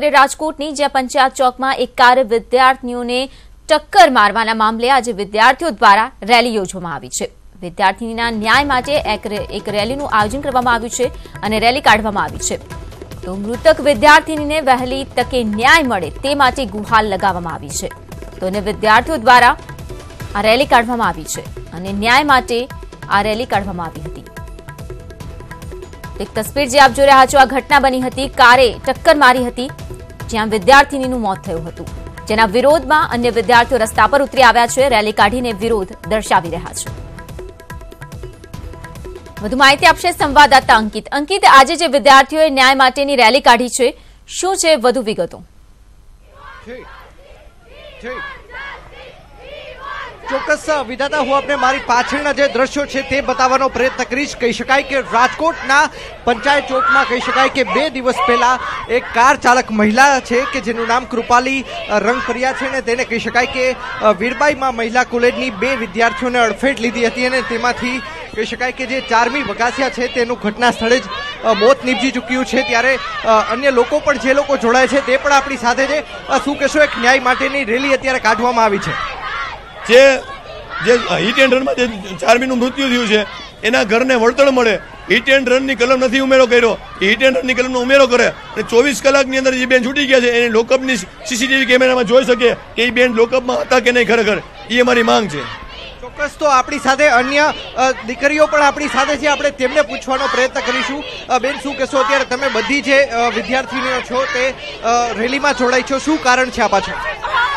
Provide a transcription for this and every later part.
રાજકોટની જ્યાં પંચાયત ચોકમાં એક કાર વિદ્યાર્થીઓને ટક્કર મારવાના મામલે આજે વિદ્યાર્થીઓ દ્વારા રેલી યોજવામાં આવી છે। વિદ્યાર્થીનીના ન્યાય માટે એક રેલીનું આયોજન કરવામાં આવ્યું છે અને રેલી કાઢવામાં આવી છે। તો મૃતક વિદ્યાર્થીનીને વહેલી તકે ન્યાય મળે તે માટે ગુહાર લગાવવામાં આવી છે। તો અને વિદ્યાર્થીઓ દ્વારા આ રેલી કાઢવામાં આવી છે અને ન્યાય માટે આ રેલી કાઢવામાં આવી હતી। એક તસવીર જે આપ જોઈ રહ્યા છો, આ ઘટના બની હતી, કારે ટક્કર મારી હતી જ્યાં વિદ્યાર્થીનીનું મોત થયું હતું, જેના વિરોધમાં અન્ય વિદ્યાર્થીઓ રસ્તા પર ઉતરી આવ્યા છે, રેલી કાઢીને વિરોધ દર્શાવી રહ્યા છે। વધુ માહિતી આપશે સંવાદદાતા અંકિત। અંકિત, આજે જે વિદ્યાર્થીઓએ ન્યાય માટેની રેલી કાઢી છે, શું છે વધુ વિગતો? ચોક્કસ વિધાતા, હું આપને મારી પાછળના જે દ્રશ્યો છે તે બતાવવાનો પ્રયત્ન કરીશ। કહી શકાય કે રાજકોટના પંચાયત ચોકમાં કહી શકાય કે 2 દિવસ પહેલા એક કાર ચાલક મહિલા છે કે જેનું નામ કૃપાલી રંગપરિયા છે ને તેને કહી શકાય કે વીરબાઈમાં મહિલા કોલેજની 2 વિદ્યાર્થીઓને અડફેટ લીધી હતી અને તેમાંથી કહી શકાય કે જે 4મી વગાસિયા છે તેનું ઘટના સ્થળે જ મોત નીપજી ચૂક્યું છે। ત્યારે અન્ય લોકો પણ જે લોકો જોડાય છે તે પણ આપણી સાથે છે। શું કહેશો, એક ન્યાય માટેની રેલી અત્યારે કાઢવામાં આવી છે જે હિટ એન્ડ રનમાં જે 4મીનું મૃત્યુ થયું છે એના ઘરને વળતર મળે। હિટ એન્ડ રનની કલમ નથી ઉમેરો કર્યો, હિટ એન્ડ રનની કલમનો ઉમેરો કરે અને 24 કલાકની અંદર જે બેન છૂટી ગયા છે એને લોકઅપની સીસીટીવી કેમેરામાં જોઈ શકે કે એ બેન લોકઅપમાં હતા કે નહીં, ખરેખર એ અમારી માંગ છે। ચોક્કસ, તો આપણી સાથે અન્ય દીકરીઓ પણ આપણી સાથે છે, આપણે તેમને પૂછવાનો પ્રયત્ન કરીશું। બેન, શું કહેશો, અત્યારે તમે બધી જે વિદ્યાર્થીનીઓ છો તે રેલીમાં જોડાઈ છો, શું કારણ છે આ પાછળ?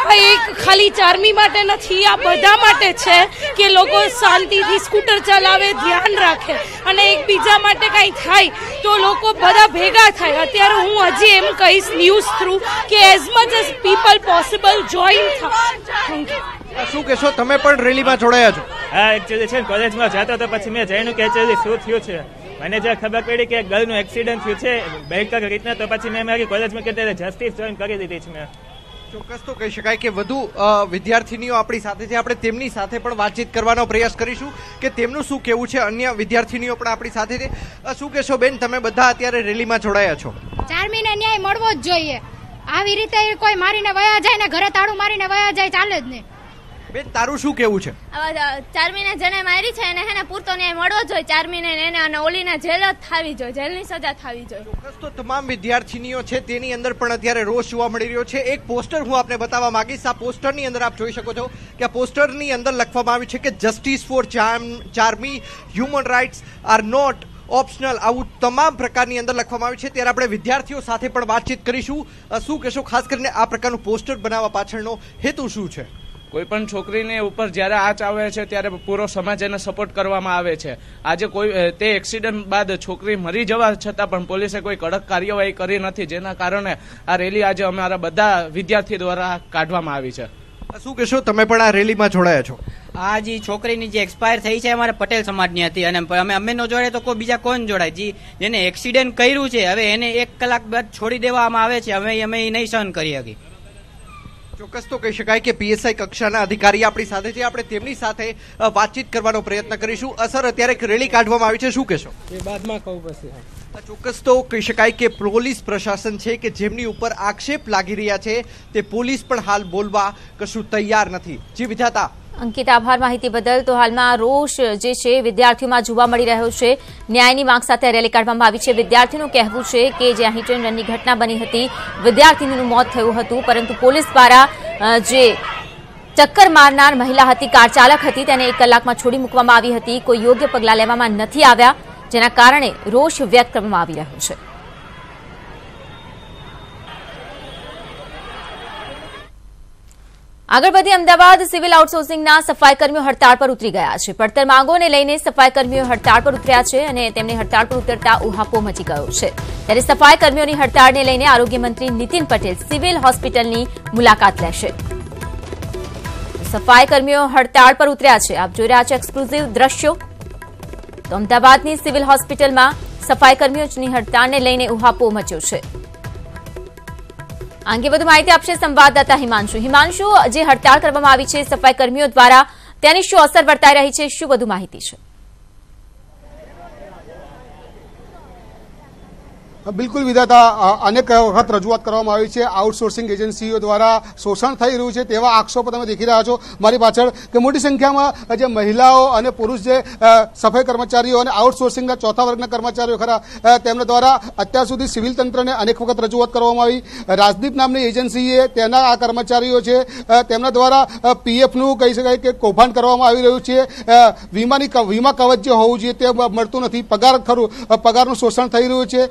એક ખાલી 4મી માટે નથી, આ બધા માટે છે કે લોકો શાંતિથી સ્કૂટર ચલાવે, ધ્યાન રાખે અને એકબીજા માટે કંઈ થાય તો લોકો બધા ભેગા થાય। અત્યારે હું હજી એમ કહીશ ન્યૂઝ થ્રુ કે as much as people possible join થાય। શું કહેશો, તમે પણ રેલીમાં જોડાયા છો? હા, એકચ્યુઅલી છે કોલેજમાં જતો તો પછી મેં જાણ્યું કે એકચ્યુઅલી શું થયું છે। મને જે ખબર પડી કે ગર્લનું એક્સિડન્ટ થયું છે ભયંકર રીતના, તો પછી મેં મારી કોલેજમાં કે જસ્ટિસ જોઈન કરી દીધી છે મેં। ચોક્કસ, તો કહી શકાય કે વધુ વિદ્યાર્થીનીઓ આપણી સાથે છે, આપણે તેમની સાથે પણ વાતચીત કરવાનો પ્રયાસ કરીશું કે તેમનું શું કહેવું છે। અન્ય વિદ્યાર્થીનીઓ પણ આપણી સાથે છે। શું કહેશો બેન, તમે બધા અત્યારે રેલીમાં જોડાયા છો? 4મીને ન્યાય મળવો જ જોઈએ। આવી રીતે કોઈ મારીને વયા જાય ને ઘરે તાળું મારીને વયા જાય ચાલે જ નહીં। બેન, તારું શું કેવું છે? 4મીને જેને મારી છે એને હેને પૂરતો ન્યાય મળવો જોઈએ, 4મીને એને અને ઓલીને જેલ જ થવી જોઈએ, જેલની સજા થવી જોઈએ। ચોક્કસ, તો તમામ વિદ્યાર્થીનીઓ છે તેની અંદર પણ અત્યારે રોષ જોવા મળી રહ્યો છે। એક પોસ્ટર હું આપને બતાવવા માંગીશ। આ પોસ્ટરની અંદર આપ જોઈ શકો છો કે આ પોસ્ટરની અંદર લખવામાં આવ્યું છે કે જસ્ટિસ ફોર 4મી, human rights are not optional, આવું તમામ પ્રકારની અંદર લખવામાં આવ્યું છે। ત્યારે આપણે વિદ્યાર્થીઓ સાથે પણ વાતચીત કરીશું। શું કહેશો, ખાસ કરીને આ પ્રકારનું પોસ્ટર બનાવવા પાછળનો હેતુ શું છે? કોઈ પણ છોકરીને ઉપર જ્યારે આંચ આવે છે ત્યારે પૂરો સમાજ એને સપોર્ટ કરવામાં આવે છે। આજે કોઈ તે એક્સિડન્ટ બાદ છોકરી મરી જવા છતાં પણ પોલીસે કોઈ કડક કાર્યવાહી કરી નથી, જેના કારણે આ રેલી આજે અમારા બધા વિદ્યાર્થી દ્વારા કાઢવામાં આવી છે। શું કહેશો, તમે પણ આ રેલીમાં જોડાયા છો? આ જે છોકરીની જે એક્સપાયર થઈ છે અમારે પટેલ સમાજની હતી અને અમે નો જોડે તો કોઈ બીજા કોણ જોડાય? જેને એક્સિડન્ટ કર્યું છે હવે એને 1 કલાક બાદ છોડી દેવામાં આવે છે, અમે એ નહીં સહન કરી શકી। ચોક્કસ, તો કહી શકાય કે પીએસઆઈ કક્ષાના અધિકારી આપણી સાથે છે, આપણે તેમની સાથે વાતચીત કરવાનો પ્રયત્ન કરીશું। સર, અત્યારે એક રેલી કાઢવામાં આવી છે, શું કહેશો? એ બાદમાં કહું પછી। ચોક્કસ, તો કહી શકાય કે પોલીસ પ્રશાસન છે કે જેમની ઉપર આક્ષેપ લાગી રહ્યા છે તે પોલીસ પણ હાલ બોલવા કશું તૈયાર નથી। જી વિધાતા। અંકિત, આભાર માહિતી બદલ। તો હાલમાં રોષ જે છે વિદ્યાર્થીઓમાં જોવા મળી રહ્યો છે, ન્યાયની માંગ સાથે રેલી કાઢવામાં આવી છે। વિદ્યાર્થીઓનું કહેવું છે કે જ્યાં હિટ એન્ડ રનની ઘટના બની હતી, વિદ્યાર્થીનીનું મોત થયું હતું, પરંતુ પોલીસ દ્વારા જે ટક્કર મારનાર મહિલા હતી, કાર ચાલક હતી, તેને 1 કલાકમાં છોડી મૂકવામાં આવી હતી, કોઈ યોગ્ય પગલાં લેવામાં નથી આવ્યા, જેના કારણે રોષ વ્યક્ત કરવામાં આવી રહ્યો છે। આગળ વધી અમદાવાદ સિવિલ આઉટસોર્સિંગના સફાઈ કર્મીઓ હડતાળ પર ઉતરી ગયા છે। પડતર માંગોને લઈને સફાઈ કર્મીઓ હડતાળ પર ઉતર્યા છે અને તેમની હડતાળ પર ઉતરતા ઉહાપો મચી ગયો છે। ત્યારે સફાઈ કર્મીઓની હડતાળને લઈને આરોગ્ય મંત્રી નીતિન પટેલ સિવિલ હોસ્પિટલની મુલાકાત લેશે। સફાઈ કર્મીઓ હડતાળ પર ઉતર્યા છે, આપ જોઈ રહ્યા છો એક્સક્લુઝિવ દ્રશ્યો। તો અમદાવાદની સિવિલ હોસ્પિટલમાં સફાઈ કર્મીઓની હડતાળને લઈને ઉહાપો મચ્યો છે। અંગે વધુ માહિતી આપશે સંવાદદાતા હિમાંશુ। હિમાંશુ, જે હડતાળ કરવામાં આવી છે સફાઈ કર્મીઓ દ્વારા, તેની શું અસર વર્તાઈ રહી છે, શું વધુ માહિતી છે? બિલકુલ વિધાતા, અનેક વખત રજૂઆત કરવામાં આવી છે, આઉટસોર્સિંગ એજન્સીઓ દ્વારા શોષણ થઈ રહ્યું છે તેવા આક્ષેપો તમે દેખી રહ્યા છો મારી પાછળ કે મોટી સંખ્યામાં જે મહિલાઓ અને પુરુષ જે સફાઈ કર્મચારીઓ અને આઉટસોર્સિંગના ચોથા વર્ગના કર્મચારીઓ ખરા તેમના દ્વારા અત્યાર સુધી સિવિલ તંત્રને અનેક વખત રજૂઆત કરવામાં આવી. રાજદીપ નામની એજન્સીએ તેના આ કર્મચારીઓ છે તેમના દ્વારા પીએફનું કહી શકાય કે કૌભાંડ કરવામાં આવી રહ્યું છે. વીમા કવચ જે હોવું જોઈએ તે મળતું નથી, પગારનું શોષણ થઈ રહ્યું છે.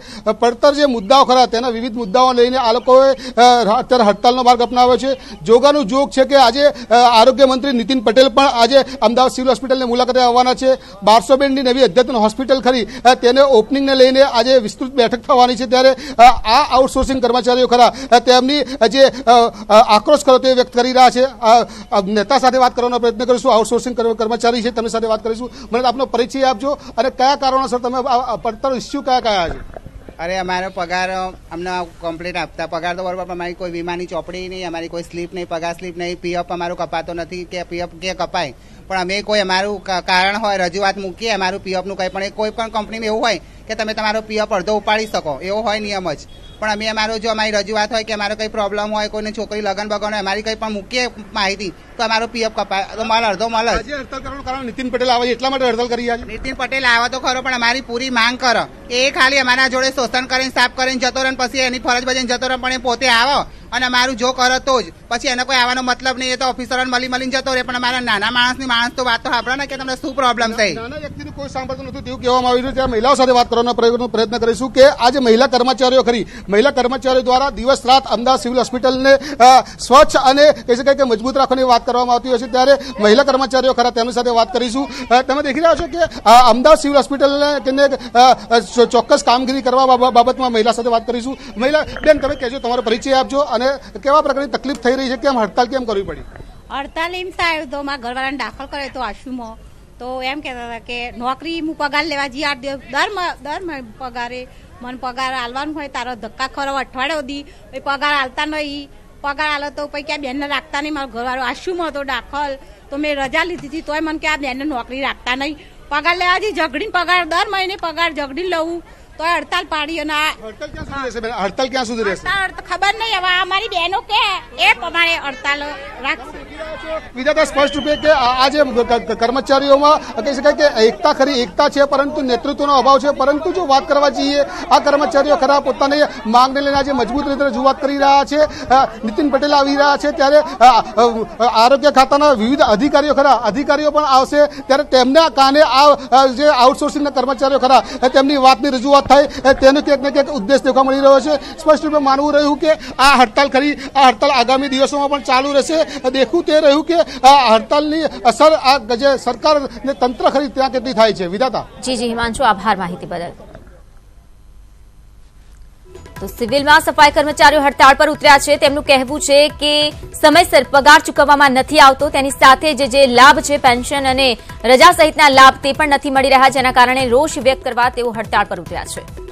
પડતર જે મુદ્દાઓ ખરા તેના વિવિધ મુદ્દાઓ લઈને આ લોકોએ અત્યારે હડતાલનો માર્ગ અપનાવ્યો છે. જોગાનું જોગ છે કે આજે આરોગ્ય મંત્રી નીતિન પટેલ પણ આજે અમદાવાદ સિવિલ હોસ્પિટલની મુલાકાતે આવવાના છે. 1200 બેડની નવી અદ્યતન હોસ્પિટલ ખરી તેને ઓપનિંગને લઈને આજે વિસ્તૃત બેઠક થવાની છે. ત્યારે આ આઉટસોર્સિંગ કર્મચારીઓ ખરા તેમની જે આક્રોશ ખરો તે વ્યક્ત કરી રહ્યા છે. નેતા સાથે વાત કરવાનો પ્રયત્ન કરીશું. આઉટસોર્સિંગ કર્મચારી છે તેમની સાથે વાત કરીશું. મને આપનો પરિચય આપજો અને કયા કારણોસર તમે પડતર ઇસ્યુ કયા છે? અરે અમારો પગાર અમને કમ્પ્લીટ આપતા, પગાર તો બરોબર, પણ અમારી કોઈ વીમાની ચોપડી નહીં, અમારી કોઈ સ્લીપ નહીં, પગાર સ્લીપ નહીં, પીએફ અમારું કપાતો નથી કે પીએફ કે કપાય, પણ અમે કોઈ અમારું કારણ હોય રજૂઆત મૂકીએ અમારું પીએફનું કંઈ પણ કોઈ પણ કંપનીમાં એવું હોય કે તમે તમારો પીએફ અડધો ઉપાડી શકો, એવો હોય નિયમ જ. પણ અમે અમારો જો અમારી રજૂઆત હોય કે અમારો કંઈ પ્રોબ્લેમ હોય, કોઈને છોકરી લગન બગન હોય, અમારી કંઈ પણ મૂકીએ માહિતી તો અમારો પીએફ કપાય તો માલ અડધો મળે. હડતાલ કરવાનું કારણ નીતિન પટેલ આવે એટલા માટે હડતાલ કરી છે. નીતિન પટેલ આવે તો ખરો, પણ અમારી પૂરી માંગ કરો. એ ખાલી અમારા જોડે શોષણ કરીને સાફ કરીને જતો રહે, પછી એની ફરજ બજાવીને જતો રહે, પણ એ પોતે આવો અને અમારું જો કરો તો જ, પછી એને કોઈ આવવાનો મતલબ નહીં. એ તો ઓફિસરોને મળીને જતો રહે, પણ અમારા નાના માણસ તો વાત તો સાંભળો ને કે તમને શું પ્રોબ્લેમ થઈ. નાના વ્યક્તિનું કોઈ સાંભળતું નથી તેવું કહેવામાં આવ્યું છે. ત્યાં મહિલાઓ સાથે વાત કરવાનો પ્રયત્ન કરીશું કે આજે મહિલા કર્મચારીઓ ખરી, મહિલા કર્મચારીઓ દ્વારા દિવસ રાત અમદાવાદ સિવિલ હોસ્પિટલને સ્વચ્છ અને કહી શકાય કે મજબૂત રાખવાની વાત કરવામાં આવતી હોય છે. ત્યારે મહિલા કર્મચારીઓ ખરા તેમની સાથે વાત કરીશું. તમે દેખી રહ્યા છો કે અમદાવાદ સિવિલ હોસ્પિટલને ચોક્કસ કામગીરી કરવા બાબતમાં મહિલા સાથે વાત કરીશું. મહિલા બેન, તમે કહેજો, તમારો પરિચય આપજો અને કેવા પ્રકારની તકલીફ થઈ રહી છે, કેમ હડતાલ કેમ કરવી પડી? હડતાલ એમ થાય તો મારા ઘરવાળાને દાખલ કરે તો આશુમાં તો એમ કહેતા હતા કે નોકરી હું પગાર લેવા જઈએ, દર પગારે મને પગાર આલવાનું હોય, તારો ધક્કા ખરો અઠવાડિયો દી પગાર આલતા નહીં, પગાર આલો તો પછી ક્યાં બેનને રાખતા નહીં. મારો ઘરવાળો આશુમાં હતો દાખલ, તો મેં રજા લીધી હતી તોય મને કે આ બેનને નોકરી રાખતા નહીં. પગાર લેવા જઈ ઝઘડીને પગાર દર મહિને પગાર ઝઘડી લઉં તો હડતાલ પાડી. અને હડતાલ ક્યાં સુધી રહેશે ખબર નહીં, હવે અમારી બહેનો કે એ પ્રમાણે હડતાલ રાખશે. વિધાતા સ્પષ્ટ રૂપે કે આ જે કર્મચારીઓમાં કહી શકાય કે એકતા ખરી, એકતા છે પરંતુ નેતૃત્વનો અભાવ છે. પરંતુ જો વાત કરવા જઈએ આ કર્મચારીઓ ખરા પોતાની માંગને લઈને આજે મજબૂત રીતે રજૂઆત કરી રહ્યા છે. નીતિન પટેલ આવી રહ્યા છે, ત્યારે આરોગ્ય ખાતાના વિવિધ અધિકારીઓ ખરા, અધિકારીઓ પણ આવશે, ત્યારે તેમના કાને આ જે આઉટસોર્સિંગના કર્મચારીઓ ખરા તેમની વાતની રજૂઆત થાય તેનો ક્યાંક ને ક્યાંક ઉદ્દેશ દેખવા મળી રહ્યો છે. સ્પષ્ટ રૂપે માનવું રહ્યું કે આ હડતાલ ખરી, આ હડતાલ આગામી દિવસોમાં પણ ચાલુ રહેશે. દેખવું તે રહ્યું કે આ હડતાલની અસર આ જે સરકાર ને તંત્ર ખરી ત્યાં કેટલી થાય છે. વિધાતા જી હિમાંશુ, આભાર માહિતી બદલ. તો સિવિલમાં સફાઈ કર્મચારીઓ હડતાળ પર ઉતર્યા છે. તેમનું કહેવું છે કે સમયસર પગાર ચૂકવવામાં નથી આવતો, તેની સાથે જે લાભ છે પેન્શન અને રજા સહિતના લાભ તે પણ નથી મળી રહ્યા, જેના કારણે રોષ વ્યક્ત કરવા તેઓ હડતાળ પર ઉતર્યા છે.